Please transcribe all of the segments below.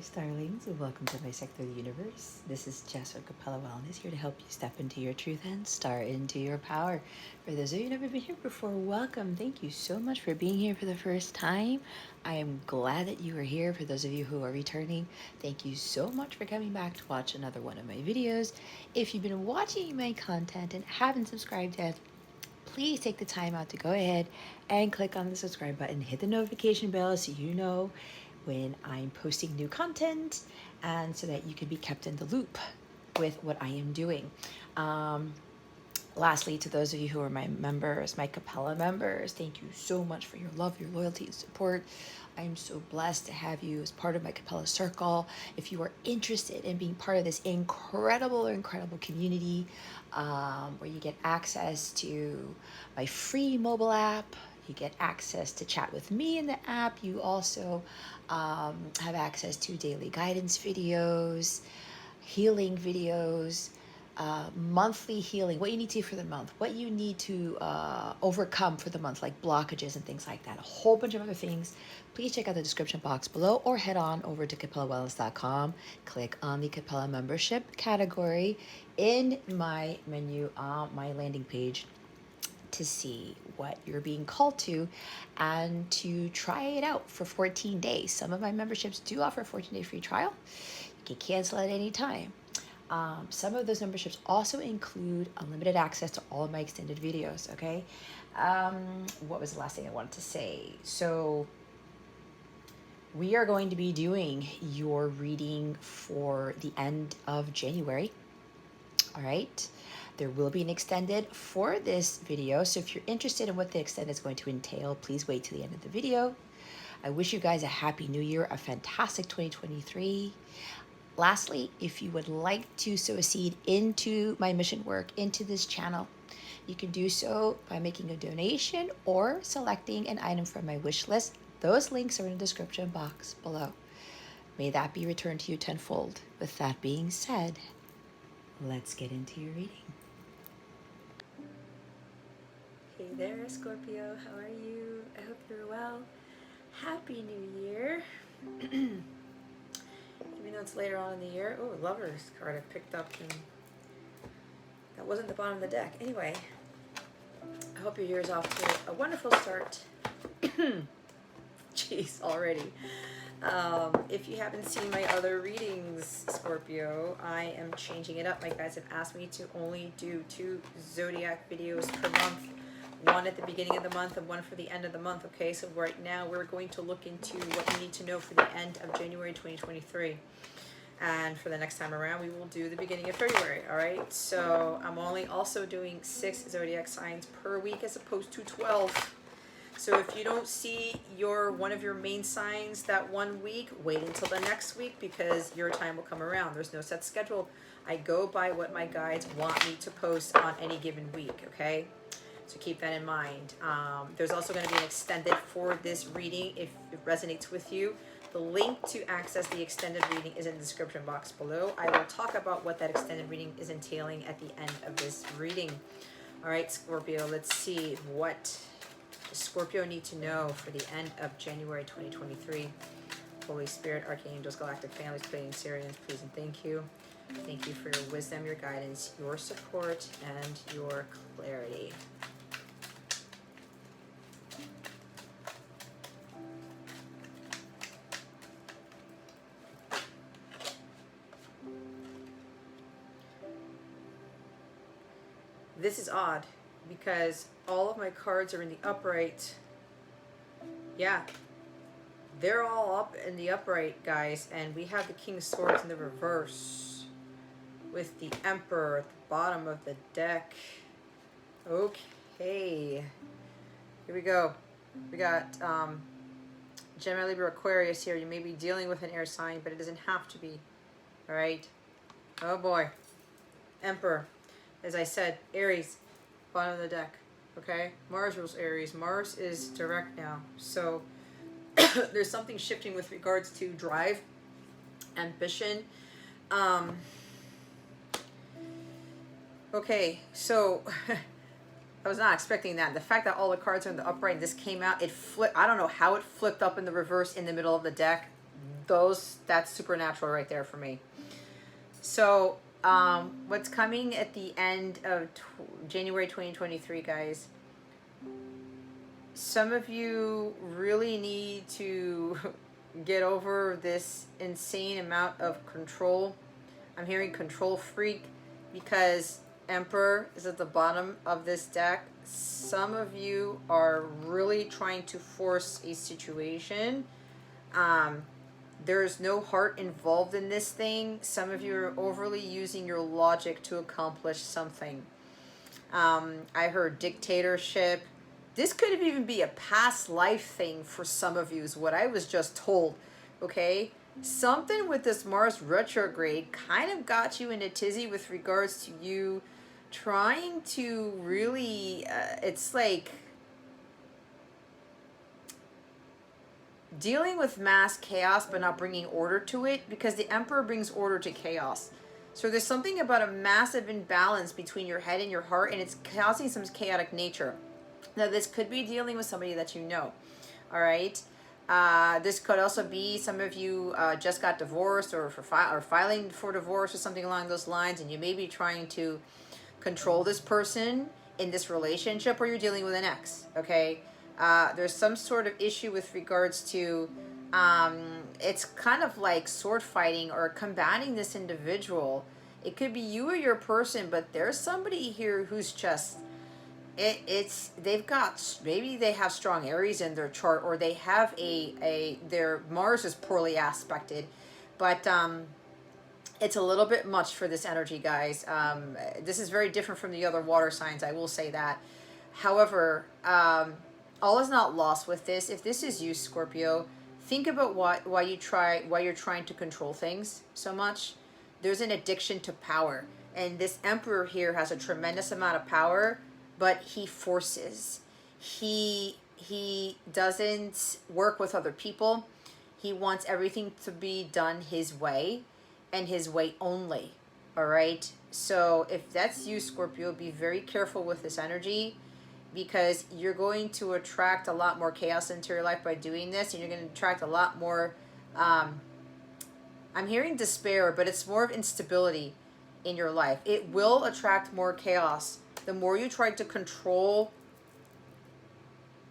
Starlings, and welcome to my sector of the universe. This is Jess from Capella Wellness, here to help you step into your truth and star into your power. For those of you who've never been here before, welcome. Thank you so much for being here for the first time. I am glad that you are here. For those of you who are returning, thank you so much for coming back to watch another one of my videos. If you've been watching my content and haven't subscribed yet, please take the time out to go ahead and click on the subscribe button, hit the notification bell so you know when I'm posting new content and so that you can be kept in the loop with what I am doing. Lastly, to those of you who are my members, my Capella members, thank you so much for your love, your loyalty, and support. I am so blessed to have you as part of my Capella circle. If you are interested in being part of this incredible community where you get access to my free mobile app, you get access to chat with me in the app. You also have access to daily guidance videos, healing videos, monthly healing, what you need to do for the month, what you need to overcome for the month, like blockages and things like that, a whole bunch of other things. Please check out the description box below or head on over to capellawellness.com. Click on the Capella membership category in my menu on my landing page to see what you're being called to and to try it out for 14 days. Some of my memberships do offer a 14-day free trial. You can cancel at any time. Some of those memberships also include unlimited access to all of my extended videos, okay? What was the last thing I wanted to say? So we are going to be doing your reading for the end of January, all right? There will be an extended for this video, so if you're interested in what the extended is going to entail, please wait to the end of the video. I wish you guys a happy new year, a fantastic 2023. Lastly, if you would like to sow a seed into my mission work, into this channel, you can do so by making a donation or selecting an item from my wish list. Those links are in the description box below. May that be returned to you tenfold. With that being said, let's get into your reading. Hey there, Scorpio. How are you? I hope you're well. Happy New Year. Even though it's later on in the year. Oh, Lovers card I picked up, and that wasn't the bottom of the deck. Anyway, I hope your year is off to a wonderful start. Jeez, already. If you haven't seen my other readings, Scorpio, I am changing it up. My guys have asked me to only do 2 zodiac videos per month. One at the beginning of the month and one for the end of the month. Okay, so right now we're going to look into what you need to know for the end of January 2023. And for the next time around, we will do the beginning of February, all right? So I'm only also doing 6 zodiac signs per week as opposed to 12. So if you don't see one of your main signs that one week, wait until the next week because your time will come around. There's no set schedule. I go by what my guides want me to post on any given week, okay? So keep that in mind. There's also going to be an extended for this reading if it resonates with you. The link to access the extended reading is in the description box below. I will talk about what that extended reading is entailing at the end of this reading. All right, Scorpio, let's see what does Scorpio need to know for the end of January 2023. Holy Spirit, Archangels, Galactic Families, Pleiadian Sirians, please and thank you. Thank you for your wisdom, your guidance, your support, and your clarity. This is odd because all of my cards are in the upright. Yeah, they're all up in the upright, guys, and we have the King of Swords in the reverse with the Emperor at the bottom of the deck. Okay, here we go. We got Gemini, Libra, Aquarius here. You may be dealing with an air sign, but it doesn't have to be. All right. Oh boy. Emperor. As I said, Aries, bottom of the deck. Okay. Mars rules Aries. Mars is direct now. So there's something shifting with regards to drive, ambition. Okay. So I was not expecting that. The fact that all the cards are in the upright and this came out, it flipped. I don't know how it flipped up in the reverse in the middle of the deck. That's supernatural right there for me. So, what's coming at the end of January 2023, guys? Some of you really need to get over this insane amount of control. I'm hearing control freak because Emperor is at the bottom of this deck. Some of you are really trying to force a situation. There's no heart involved in this thing. Some of you are overly using your logic to accomplish something. I heard dictatorship. This could even be a past life thing for some of you, is what I was just told. Okay? Something with this Mars retrograde kind of got you in a tizzy with regards to you trying to really, it's like dealing with mass chaos but not bringing order to it, because the Emperor brings order to chaos. So there's something about a massive imbalance between your head and your heart, and it's causing some chaotic nature. Now, this could be dealing with somebody that you know, all right? This could also be some of you just got divorced or filing for divorce or something along those lines, and you may be trying to control this person in this relationship, or you're dealing with an ex, okay? There's some sort of issue with regards to, it's kind of like sword fighting or combating this individual. It could be you or your person, but there's somebody here who's just, they've got, maybe they have strong Aries in their chart, or they have their Mars is poorly aspected, but it's a little bit much for this energy, guys. This is very different from the other water signs, I will say that. However, all is not lost with this. If this is you, Scorpio, think about why you're trying to control things so much. There's an addiction to power, and this Emperor here has a tremendous amount of power, but he forces. He doesn't work with other people. He wants everything to be done his way, and his way only. All right? So if that's you, Scorpio, be very careful with this energy, because you're going to attract a lot more chaos into your life by doing this, and you're going to attract a lot more, I'm hearing despair, but it's more of instability in your life. It will attract more chaos. The more you try to control,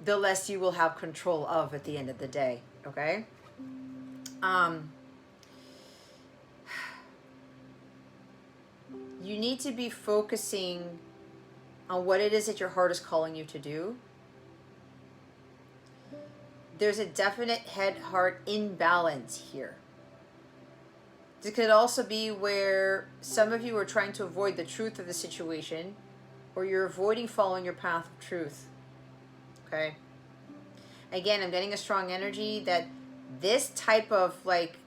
the less you will have control of at the end of the day, okay? You need to be focusing on what it is that your heart is calling you to do. There's a definite head-heart imbalance here. This could also be where some of you are trying to avoid the truth of the situation, or you're avoiding following your path of truth. Okay? Again, I'm getting a strong energy that this type of like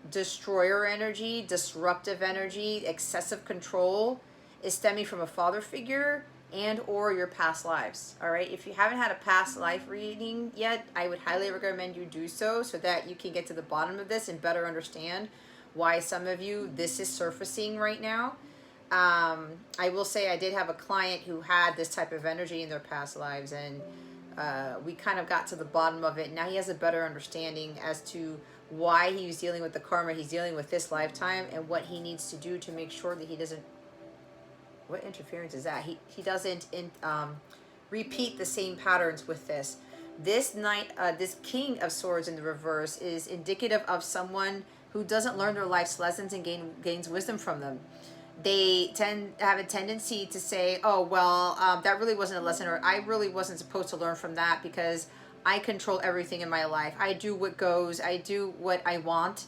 destroyer energy, disruptive energy, excessive control is stemming from a father figure and or your past lives. All right, if you haven't had a past life reading yet, I would highly recommend you do so that you can get to the bottom of this and better understand why some of you this is surfacing right now. I will say I did have a client who had this type of energy in their past lives, and we kind of got to the bottom of it. Now he has a better understanding as to why he's dealing with the karma he's dealing with this lifetime, and what he needs to do to make sure that he doesn't, what interference is that? He doesn't repeat the same patterns with this. This knight, this King of Swords in the reverse is indicative of someone who doesn't learn their life's lessons and gains wisdom from them. They tend to have a tendency to say, oh, well, that really wasn't a lesson, or I really wasn't supposed to learn from that because I control everything in my life. I do what goes. I do what I want.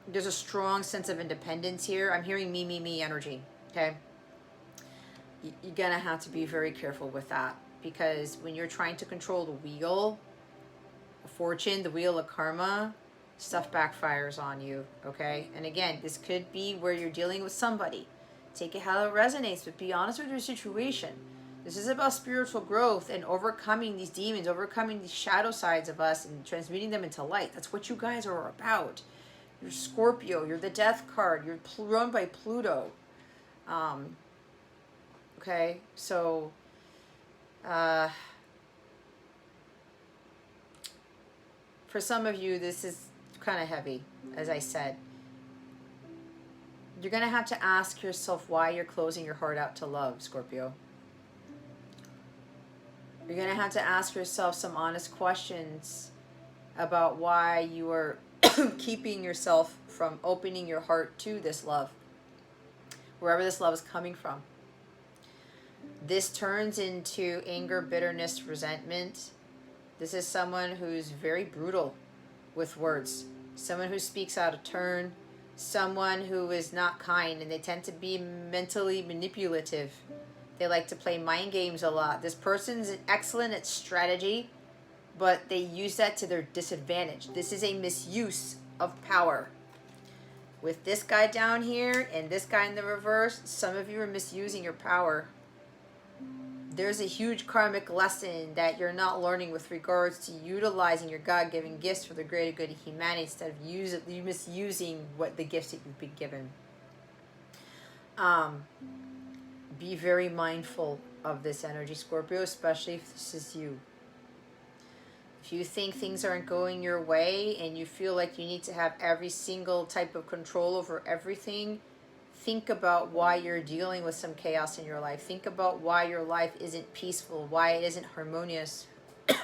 There's a strong sense of independence here. I'm hearing me, me, me energy, okay? You're going to have to be very careful with that, because when you're trying to control the wheel of fortune, the wheel of karma, stuff backfires on you, okay? And again, this could be where you're dealing with somebody. Take it how it resonates, but be honest with your situation. This is about spiritual growth and overcoming these demons, overcoming these shadow sides of us and transmuting them into light. That's what you guys are about. You're Scorpio. You're the death card. You're run by Pluto. Okay, so for some of you, this is kind of heavy, as I said. You're going to have to ask yourself why you're closing your heart out to love, Scorpio. You're going to have to ask yourself some honest questions about why you are keeping yourself from opening your heart to this love, wherever this love is coming from. This turns into anger, bitterness, resentment. This is someone who's very brutal with words, someone who speaks out of turn, someone who is not kind, and they tend to be mentally manipulative. They like to play mind games a lot. This person's excellent at strategy, but they use that to their disadvantage. This is a misuse of power. With this guy down here and this guy in the reverse, some of you are misusing your power. There's a huge karmic lesson that you're not learning with regards to utilizing your God-given gifts for the greater good of humanity instead of you misusing what the gifts that you've been given. Be very mindful of this energy, Scorpio, especially if this is you. If you think things aren't going your way and you feel like you need to have every single type of control over everything, think about why you're dealing with some chaos in your life. Think about why your life isn't peaceful, why it isn't harmonious,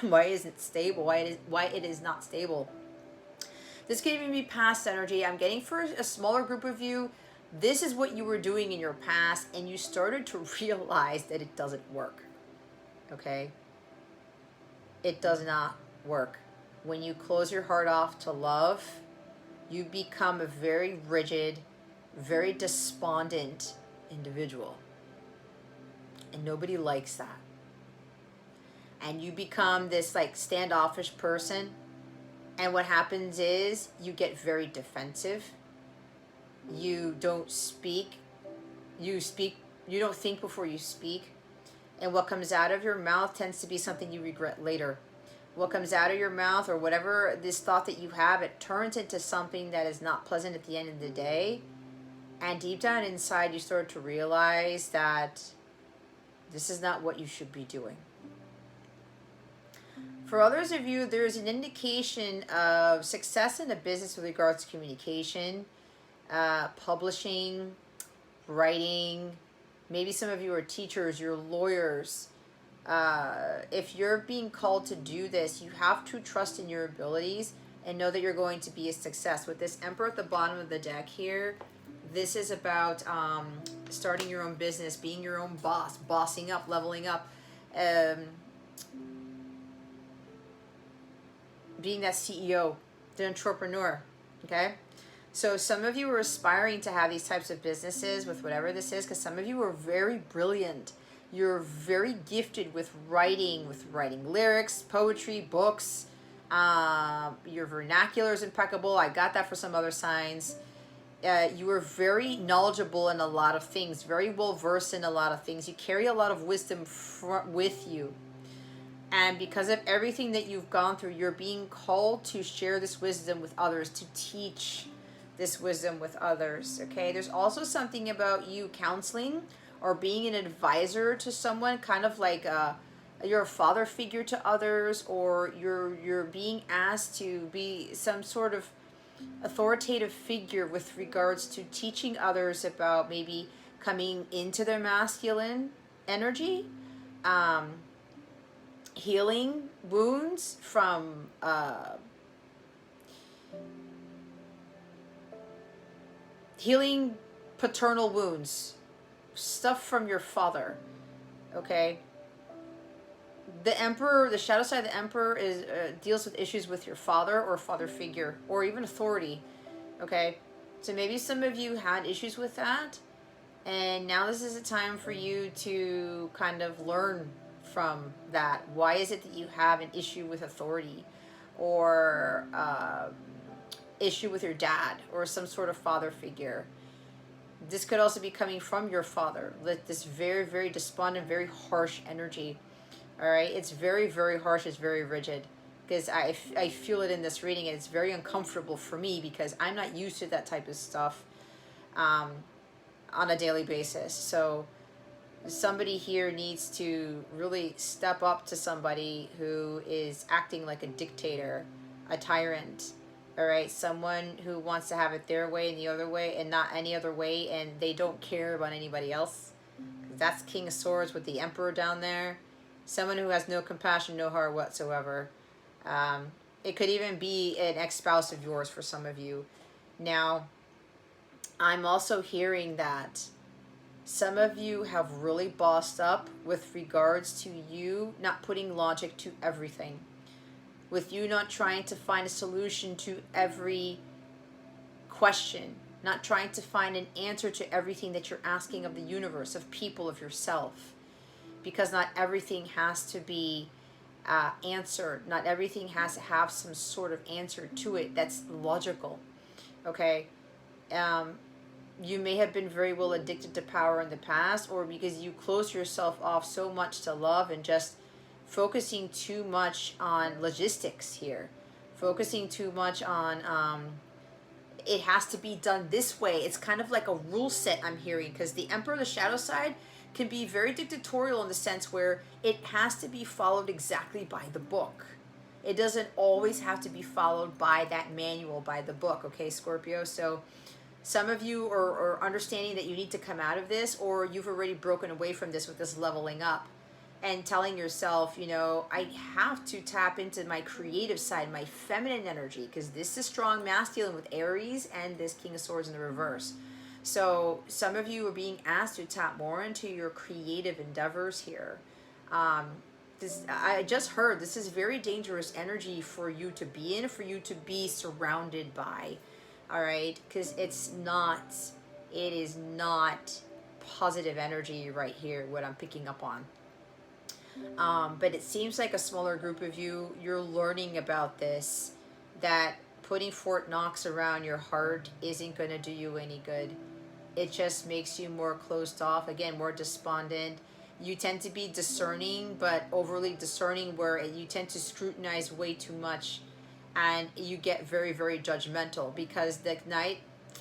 why it isn't stable, why it is not stable. This could even be past energy. I'm getting for a smaller group of you, this is what you were doing in your past and you started to realize that it doesn't work. Okay? It does not work. When you close your heart off to love, you become a very rigid, very despondent individual. And nobody likes that. And you become this like standoffish person. And what happens is you get very defensive. You don't speak. You don't think before you speak. And what comes out of your mouth tends to be something you regret later. What comes out of your mouth or whatever this thought that you have, it turns into something that is not pleasant at the end of the day. And deep down inside, you start to realize that this is not what you should be doing. For others of you, there's an indication of success in a business with regards to communication, publishing, writing. Maybe some of you are teachers, you're lawyers. If you're being called to do this, you have to trust in your abilities and know that you're going to be a success. With this Emperor at the bottom of the deck here, this is about starting your own business, being your own boss, bossing up, leveling up, being that CEO, the entrepreneur, okay? So some of you are aspiring to have these types of businesses with whatever this is, because some of you are very brilliant. You're very gifted with writing lyrics, poetry, books. Your vernacular is impeccable. I got that for some other signs. You are very knowledgeable in a lot of things, very well versed in a lot of things. You carry a lot of wisdom with you. And because of everything that you've gone through, you're being called to share this wisdom with others, to teach this wisdom with others, okay? There's also something about you counseling or being an advisor to someone, kind of like you're a father figure to others, or you're being asked to be some sort of authoritative figure with regards to teaching others about maybe coming into their masculine energy, healing wounds from healing paternal wounds, stuff from your father, okay? The Emperor, the shadow side of the Emperor is deals with issues with your father or father figure or even authority, okay? So maybe some of you had issues with that, and now this is a time for you to kind of learn from that. Why is it that you have an issue with authority or issue with your dad or some sort of father figure? This could also be coming from your father. This very, very despondent, very harsh energy. All right, it's very, very harsh. It's very rigid, because I feel it in this reading, and it's very uncomfortable for me because I'm not used to that type of stuff on a daily basis. So somebody here needs to really step up to somebody who is acting like a dictator, a tyrant, All right, someone who wants to have it their way and the other way and not any other way, and they don't care about anybody else. That's King of Swords with the Emperor down there. Someone who has no compassion, no heart whatsoever. It could even be an ex-spouse of yours for some of you. Now, I'm also hearing that some of you have really bossed up with regards to you not putting logic to everything. With you not trying to find a solution to every question, not trying to find an answer to everything that you're asking of the universe, of people, of yourself. Because not everything has to be answered. Not everything has to have some sort of answer to it that's logical. Okay? You may have been very well addicted to power in the past, or because you close yourself off so much to love and just focusing too much on logistics here, focusing too much on it has to be done this way. It's kind of like a rule set I'm hearing, because the Emperor, the shadow side, can be very dictatorial in the sense where it has to be followed exactly by the book. It doesn't always have to be followed by that manual, by the book, okay, Scorpio? So some of you are understanding that you need to come out of this, or you've already broken away from this with this leveling up and telling yourself, you know, I have to tap into my creative side, my feminine energy, because this is strong masculine with Aries and this King of Swords in the reverse. So some of you are being asked to tap more into your creative endeavors here. I just heard this is very dangerous energy for you to be in, for you to be surrounded by. All right, because it is not positive energy right here, what I'm picking up on. But it seems like a smaller group of you, you're learning about this, that putting Fort Knox around your heart isn't going to do you any good. It just makes you more closed off, again, more despondent. You tend to be discerning, but overly discerning, where you tend to scrutinize way too much, and you get very, very judgmental, because the Knight,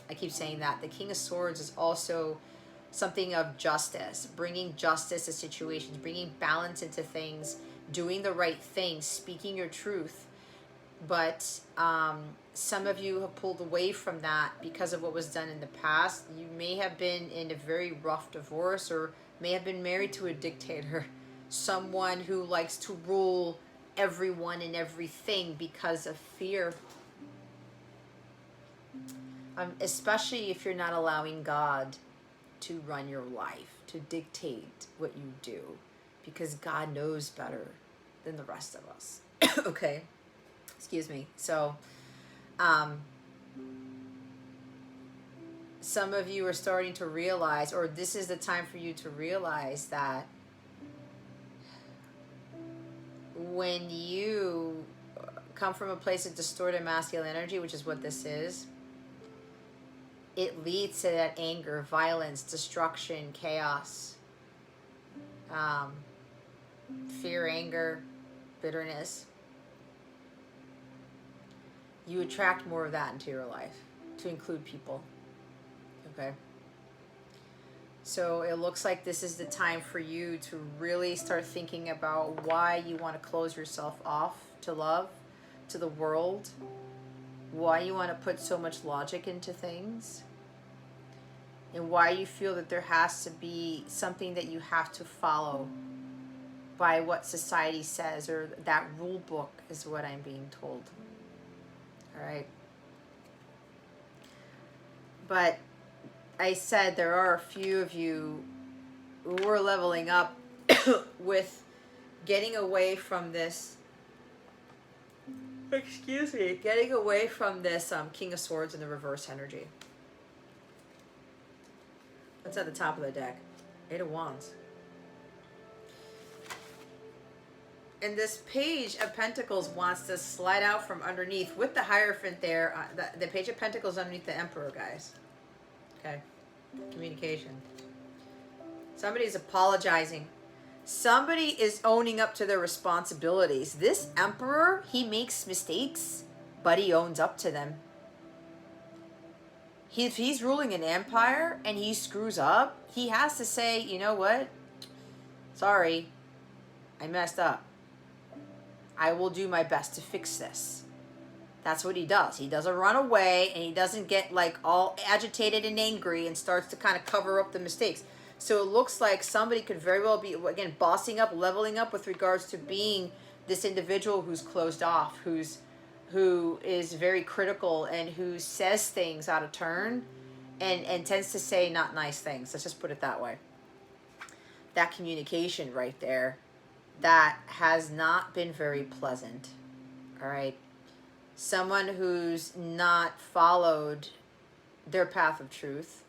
I keep saying that, the King of Swords is also something of justice, bringing justice to situations, bringing balance into things, doing the right thing, speaking your truth. But some of you have pulled away from that because of what was done in the past. You may have been in a very rough divorce, or may have been married to a dictator, someone who likes to rule everyone and everything because of fear. Especially if you're not allowing God to run your life, to dictate what you do, because God knows better than the rest of us. Okay, excuse me. So some of you are starting to realize, or this is the time for you to realize, that when you come from a place of distorted masculine energy, which is what this is, it leads to that anger, violence, destruction, chaos, fear, anger, bitterness. You attract more of that into your life, to include people. Okay? So it looks like this is the time for you to really start thinking about why you want to close yourself off to love, to the world, why you want to put so much logic into things, and why you feel that there has to be something that you have to follow by what society says, or that rule book is what I'm being told. All right. But I said there are a few of you who are leveling up with getting away from this. Excuse me. Getting away from this King of Swords in the reverse energy. What's at the top of the deck? Eight of Wands. And this Page of Pentacles wants to slide out from underneath with the Hierophant there. The Page of Pentacles underneath the Emperor, guys. Okay. Communication. Somebody's apologizing. Somebody is owning up to their responsibilities. This Emperor, he makes mistakes, but he owns up to them. If he's ruling an empire and he screws up, he has to say, you know what? Sorry, I messed up. I will do my best to fix this. That's what he does. He doesn't run away, and he doesn't get like all agitated and angry and starts to kind of cover up the mistakes. So it looks like somebody could very well be, again, bossing up, leveling up with regards to being this individual who's closed off, who is very critical, and who says things out of turn, and tends to say not nice things. Let's just put it that way. That communication right there, that has not been very pleasant. All right. Someone who's not followed their path of truth,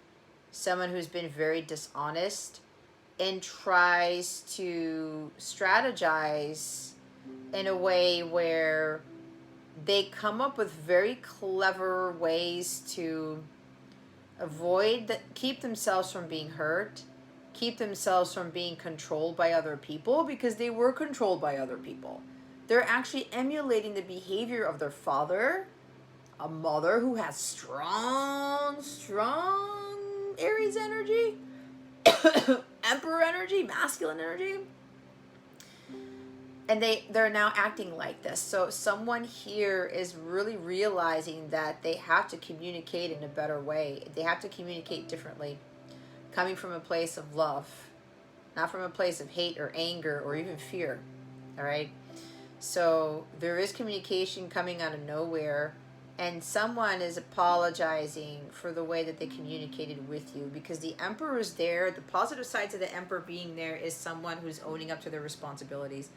someone who's been very dishonest and tries to strategize in a way where they come up with very clever ways to keep themselves from being hurt, keep themselves from being controlled by other people, because they were controlled by other people. They're actually emulating the behavior of their father, a mother who has strong Aries energy, Emperor energy, masculine energy. And they're now acting like this. So someone here is really realizing that they have to communicate in a better way. They have to communicate differently, coming from a place of love, not from a place of hate or anger or even fear. All right? So there is communication coming out of nowhere, and someone is apologizing for the way that they communicated with you, because the Emperor is there. The positive side to the Emperor being there is someone who's owning up to their responsibilities.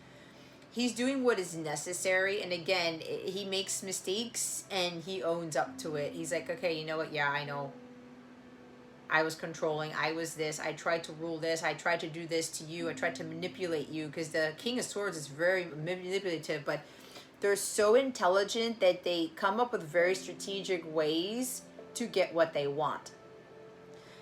He's doing what is necessary, and again, he makes mistakes and he owns up to it. He's like, okay, you know what? Yeah, I know. I was controlling. I was this. I tried to rule this. I tried to do this to you. I tried to manipulate you, because the King of Swords is very manipulative, but they're so intelligent that they come up with very strategic ways to get what they want.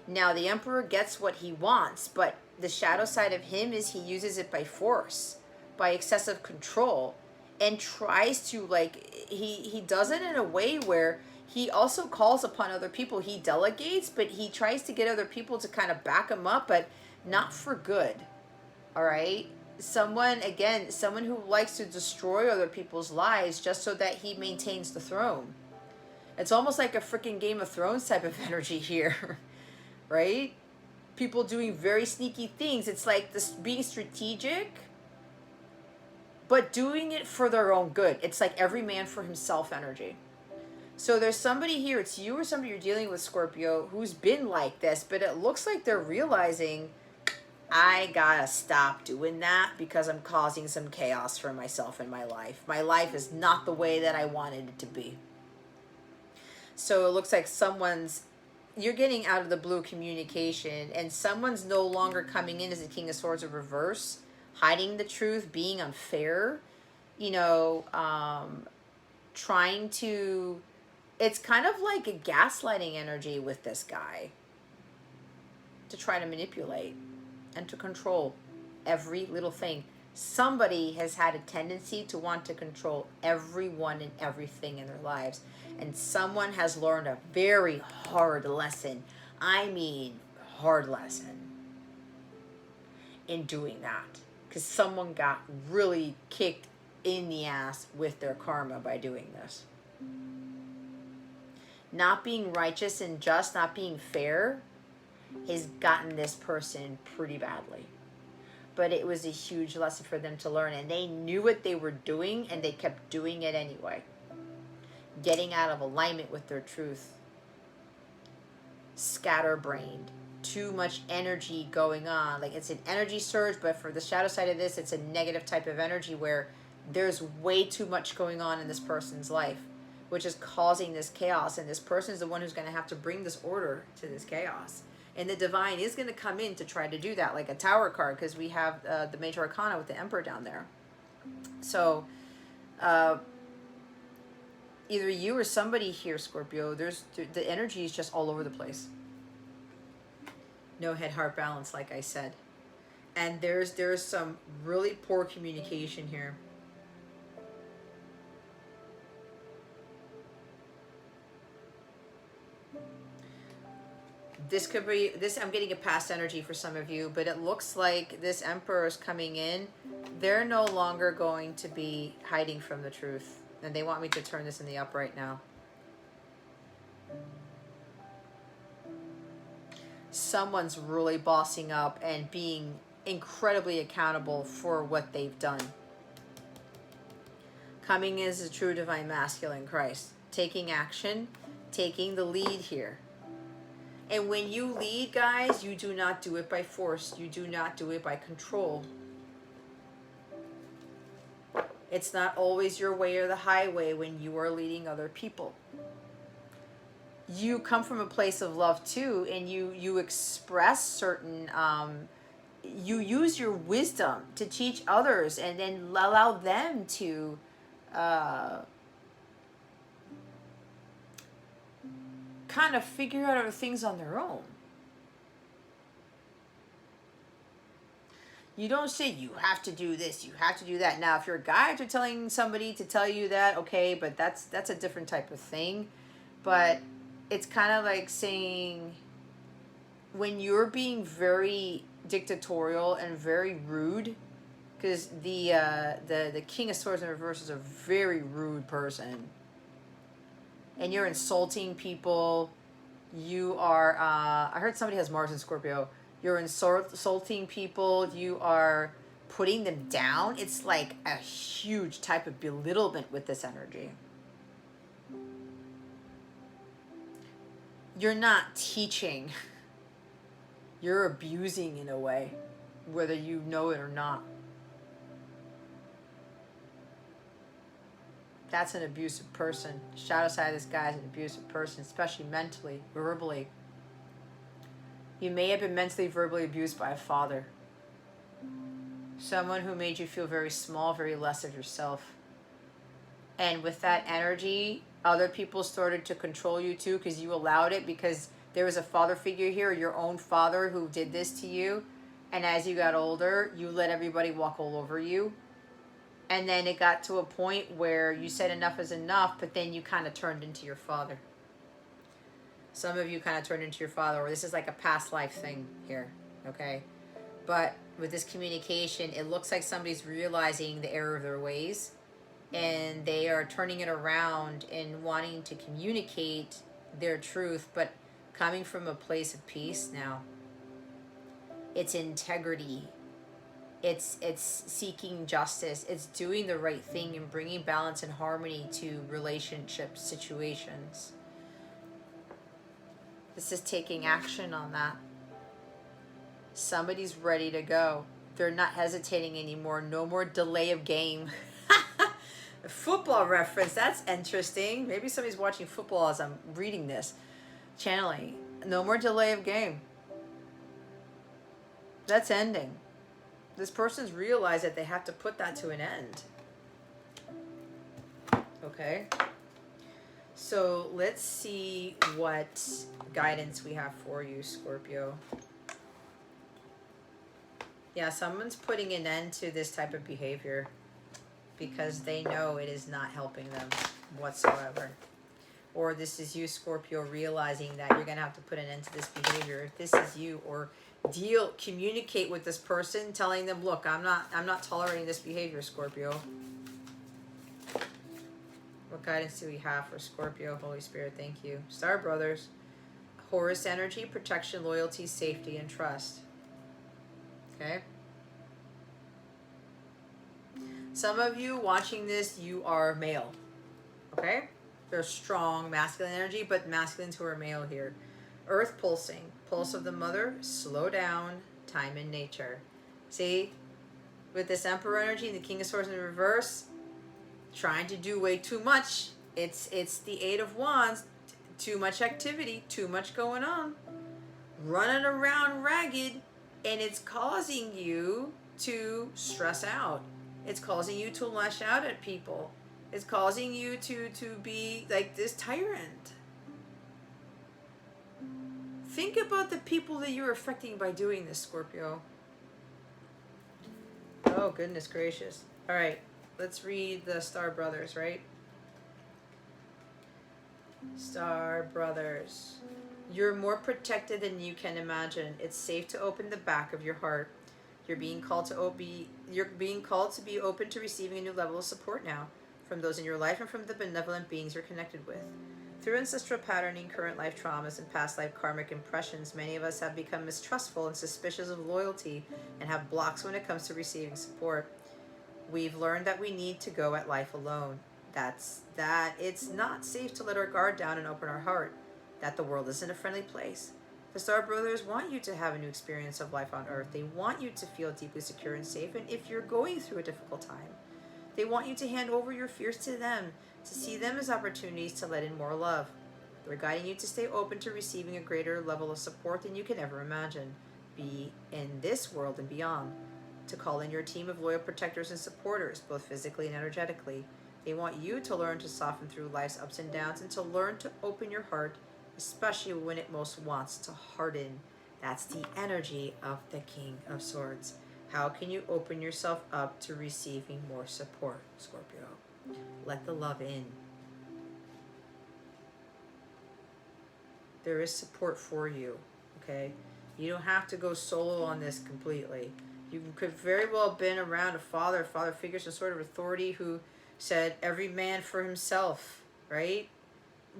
Now, the Emperor gets what he wants, but the shadow side of him is he uses it by force, by excessive control, and tries to, like, he does it in a way where he also calls upon other people. He delegates, but he tries to get other people to kind of back him up, but not for good. All right? Someone who likes to destroy other people's lives just so that he maintains the throne. It's almost like a freaking Game of Thrones type of energy here. Right? People doing very sneaky things. It's like this being strategic, but doing it for their own good. It's like every man for himself energy. So there's somebody here, it's you or somebody you're dealing with, Scorpio, who's been like this, but it looks like they're realizing, I gotta stop doing that because I'm causing some chaos for myself in my life. My life is not the way that I wanted it to be. So it looks like you're getting out of the blue communication, and someone's no longer coming in as the King of Swords in reverse, hiding the truth, being unfair, trying to... It's kind of like a gaslighting energy with this guy, to try to manipulate and to control every little thing. Somebody has had a tendency to want to control everyone and everything in their lives. And someone has learned a very hard lesson. I mean, hard lesson in doing that. Because someone got really kicked in the ass with their karma by doing this. Not being righteous and just, not being fair, has gotten this person pretty badly. But it was a huge lesson for them to learn, and they knew what they were doing, and they kept doing it anyway. Getting out of alignment with their truth. Scatterbrained. Too much energy going on. Like, it's an energy surge, but for the shadow side of this, it's a negative type of energy where there's way too much going on in this person's life, which is causing this chaos, and this person is the one who's going to have to bring this order to this chaos. And the divine is going to come in to try to do that, like a Tower card, because we have the Major Arcana with the Emperor down there. So, either you or somebody here, Scorpio, the energy is just all over the place. No head-heart balance, like I said. And there's some really poor communication here. This could be, I'm getting a past energy for some of you, but it looks like this Emperor is coming in. They're no longer going to be hiding from the truth. And they want me to turn this in the upright now. Someone's really bossing up and being incredibly accountable for what they've done. Coming as a true divine masculine Christ. Taking action, taking the lead here. And when you lead, guys, you do not do it by force. You do not do it by control. It's not always your way or the highway when you are leading other people. You come from a place of love too, and you express certain, you use your wisdom to teach others and then allow them to kind of figure out other things on their own. You don't say you have to do this, you have to do that. Now, if your guides are telling somebody to tell you that, okay, but that's a different type of thing. But it's kind of like saying, when you're being very dictatorial and very rude, because the King of Swords in reverse is a very rude person, and you're insulting people, you are, I heard somebody has Mars in Scorpio, you're insulting people, you are putting them down. It's like a huge type of belittlement with this energy. You're not teaching. You're abusing in a way, whether you know it or not. That's an abusive person. Shadow side of this guy is an abusive person, especially mentally, verbally. You may have been mentally, verbally abused by a father. Someone who made you feel very small, very less of yourself. And with that energy, other people started to control you too, because you allowed it, because there was a father figure here, your own father, who did this to you. And as you got older, you let everybody walk all over you. And then it got to a point where you said enough is enough, but then you kind of turned into your father. Some of you kind of turned into your father, or this is like a past life thing here, okay? But with this communication, it looks like somebody's realizing the error of their ways, and they are turning it around and wanting to communicate their truth, but coming from a place of peace now. It's integrity. It's seeking justice. It's doing the right thing and bringing balance and harmony to relationship situations. This is taking action on that. Somebody's ready to go. They're not hesitating anymore. No more delay of game. A football reference. That's interesting. Maybe somebody's watching football as I'm reading this. Channeling. No more delay of game. That's ending. This person's realized that they have to put that to an end. Okay. So let's see what guidance we have for you, Scorpio. Yeah, someone's putting an end to this type of behavior because they know it is not helping them whatsoever. Or this is you, Scorpio, realizing that you're going to have to put an end to this behavior. If this is you, or communicate with this person, telling them, look, I'm not tolerating this behavior, Scorpio. What guidance do we have for Scorpio? Holy Spirit, thank you. Star Brothers. Horus energy, protection, loyalty, safety, and trust. Okay. Some of you watching this, you are male. Okay. There's strong masculine energy, but masculines who are male here. Earth pulsing. Pulse of the mother. Slow down. Time in nature. See? With this Emperor energy and the King of Swords in reverse, trying to do way too much. It's the Eight of Wands. Too much activity. Too much going on. Running around ragged. And it's causing you to stress out. It's causing you to lash out at people. It's causing you to be like this tyrant. Think about the people that you're affecting by doing this, Scorpio. Oh, goodness gracious. All right, let's read the Star Brothers, right? Star Brothers. You're more protected than you can imagine. It's safe to open the back of your heart. You're being called to be open to receiving a new level of support now from those in your life and from the benevolent beings you're connected with. Through ancestral patterning, current life traumas, and past life karmic impressions, many of us have become mistrustful and suspicious of loyalty and have blocks when it comes to receiving support. We've learned that we need to go at life alone. That it's not safe to let our guard down and open our heart. That the world isn't a friendly place. The Star Brothers want you to have a new experience of life on Earth. They want you to feel deeply secure and safe. And if you're going through a difficult time, they want you to hand over your fears to them, to see them as opportunities to let in more love. They're guiding you to stay open to receiving a greater level of support than you can ever imagine, be in this world and beyond. To call in your team of loyal protectors and supporters, both physically and energetically. They want you to learn to soften through life's ups and downs and to learn to open your heart, especially when it most wants to harden. That's the energy of the King of Swords. How can you open yourself up to receiving more support, Scorpio? Let the love in. There is support for you, okay? You don't have to go solo on this completely. You could very well have been around a father figure, some sort of authority who said, every man for himself, right?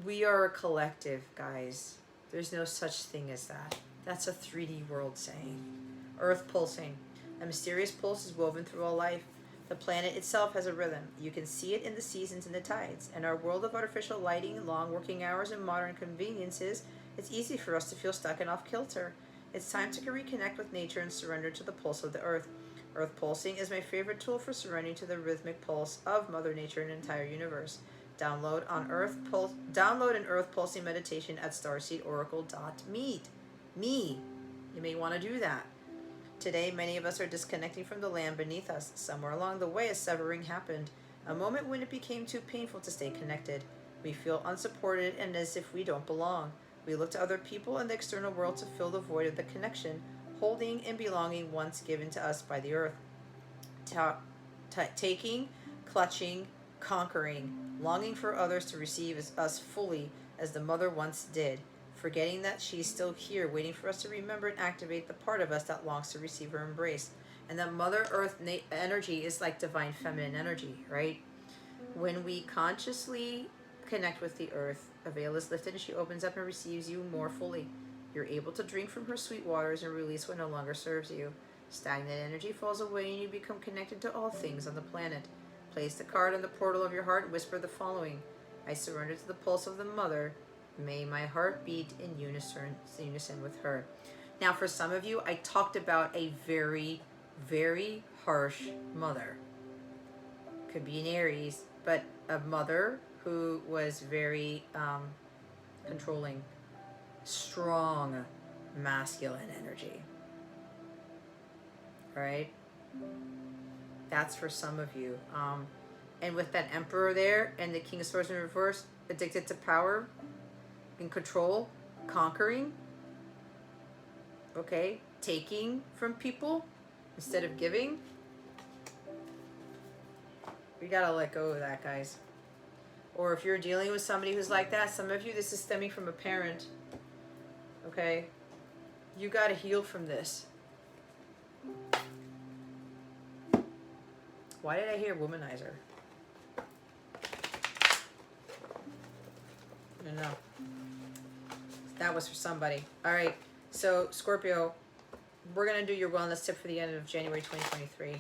We are a collective, guys. There's no such thing as that. That's a 3D world saying. Earth pulsing. A mysterious pulse is woven through all life. The planet itself has a rhythm. You can see it in the seasons and the tides. In our world of artificial lighting, long working hours, and modern conveniences, it's easy for us to feel stuck and off kilter. It's time to reconnect with nature and surrender to the pulse of the earth. Earth pulsing is my favorite tool for surrendering to the rhythmic pulse of Mother Nature and the entire universe. Download an Earth pulsing meditation at starseedoracle.me. You may want to do that. Today, many of us are disconnecting from the land beneath us. Somewhere along the way, a severing happened, a moment when it became too painful to stay connected. We feel unsupported and as if we don't belong. We look to other people and the external world to fill the void of the connection, holding and belonging once given to us by the earth. Taking, clutching, conquering, longing for others to receive us fully as the mother once did, forgetting that she's still here waiting for us to remember and activate the part of us that longs to receive her embrace. And that Mother Earth energy is like divine feminine energy, right? When we consciously connect with the earth, a veil is lifted and she opens up and receives you more fully. You're able to drink from her sweet waters and release what no longer serves you. Stagnant energy falls away and you become connected to all things on the planet. Place the card on the portal of your heart and whisper the following. I surrender to the pulse of the mother. May my heart beat in unison with her. Now, for some of you, I talked about a very, very harsh mother. Could be an Aries, but a mother who was very controlling, strong, masculine energy. All right? That's for some of you. And with that Emperor there and the King of Swords in reverse, addicted to power and control, conquering, okay, taking from people instead of giving. We gotta let go of that, guys. Or if you're dealing with somebody who's like that, some of you, this is stemming from a parent, okay? You gotta heal from this. Why did I hear womanizer? I don't know. That was for somebody. All right. So, Scorpio, we're going to do your wellness tip for the end of January 2023.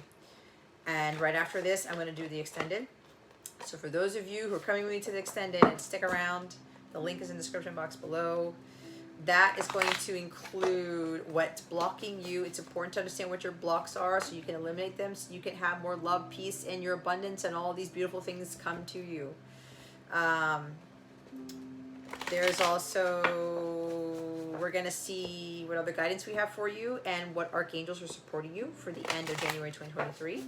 And right after this, I'm going to do the extended. So for those of you who are coming with me to the extended, stick around. The link is in the description box below. That is going to include what's blocking you. It's important to understand what your blocks are so you can eliminate them, so you can have more love, peace, and your abundance, and all these beautiful things come to you. There's also, we're going to see what other guidance we have for you and what archangels are supporting you for the end of January 2023.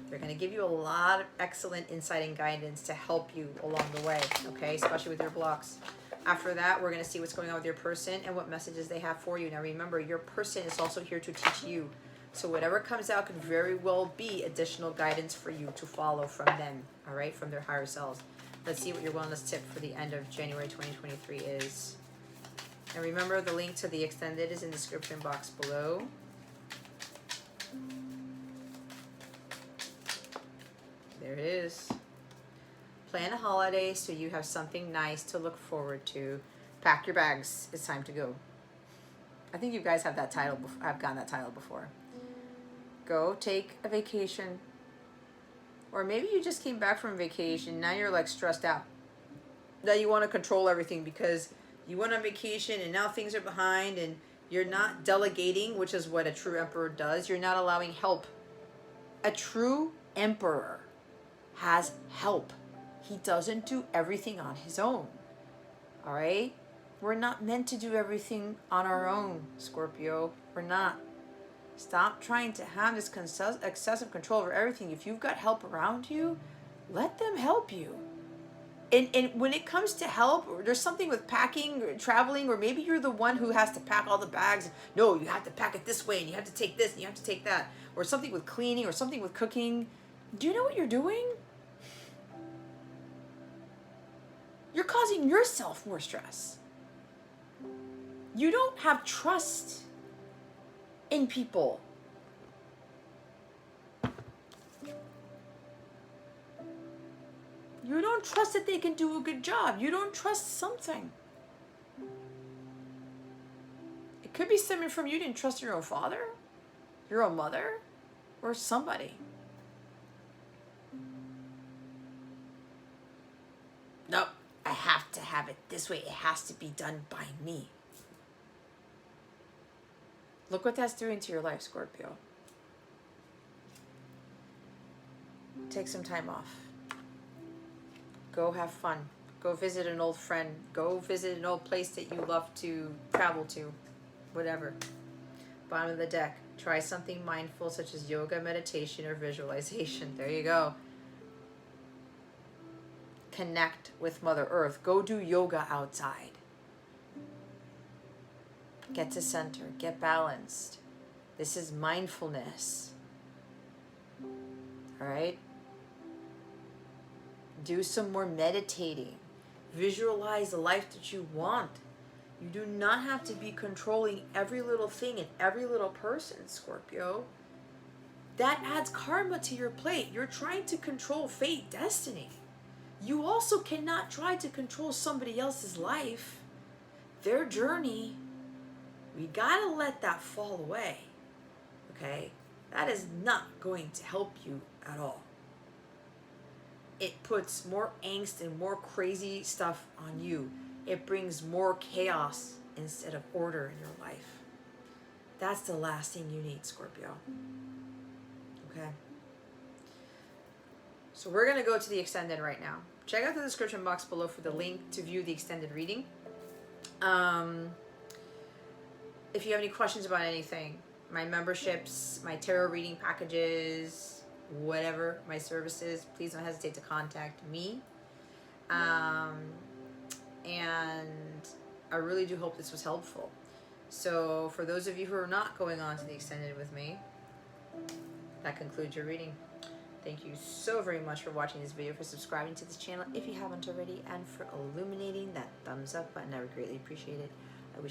They're going to give you a lot of excellent insight and guidance to help you along the way, okay, especially with your blocks. After that, we're going to see what's going on with your person and what messages they have for you. Now remember, your person is also here to teach you. So whatever comes out could very well be additional guidance for you to follow from them, all right, from their higher selves. Let's see what your wellness tip for the end of January 2023 is. And remember, the link to the extended is in the description box below. There it is. Plan a holiday so you have something nice to look forward to. Pack your bags. It's time to go. I think you guys have that title. I've gotten that title before. Go take a vacation. Or maybe you just came back from vacation. Now you're like stressed out. Now you want to control everything because you went on vacation and now things are behind and you're not delegating, which is what a true emperor does. You're not allowing help. A true emperor has help. He doesn't do everything on his own. All right? We're not meant to do everything on our own, Scorpio. We're not. Stop trying to have this excessive control over everything. If you've got help around you, let them help you. And when it comes to help, there's something with packing or traveling, or maybe you're the one who has to pack all the bags. No, you have to pack it this way, and you have to take this, and you have to take that. Or something with cleaning, or something with cooking. Do you know what you're doing? You're causing yourself more stress. You don't have trust in people. You don't trust that they can do a good job. You don't trust something. It could be stemming from you didn't trust your own father, your own mother, or somebody. Nope, I have to have it this way. It has to be done by me. Look what that's doing to your life, Scorpio. Take some time off. Go have fun. Go visit an old friend. Go visit an old place that you love to travel to. Whatever. Bottom of the deck. Try something mindful such as yoga, meditation, or visualization. There you go. Connect with Mother Earth. Go do yoga outside. Get to center. Get balanced. This is mindfulness. All right? Do some more meditating. Visualize the life that you want. You do not have to be controlling every little thing and every little person, Scorpio. That adds karma to your plate. You're trying to control fate, destiny. You also cannot try to control somebody else's life, their journey. We gotta let that fall away. Okay? That is not going to help you at all. It puts more angst and more crazy stuff on you. It brings more chaos instead of order in your life. That's the last thing you need, Scorpio. Okay? So we're going to go to the extended right now. Check out the description box below for the link to view the extended reading. If you have any questions about anything, my memberships, my tarot reading packages, whatever, my services, please don't hesitate to contact me. And I really do hope this was helpful. So for those of you who are not going on to the extended with me, that concludes your reading. Thank you so very much for watching this video, for subscribing to this channel if you haven't already, and for illuminating that thumbs up button. I would greatly appreciate it. I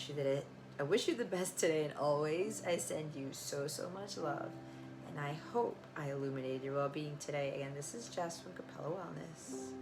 wish you the best today and always. I send you so much love. And I hope I illuminated your well-being today. Again, this is Jess from Capella Wellness.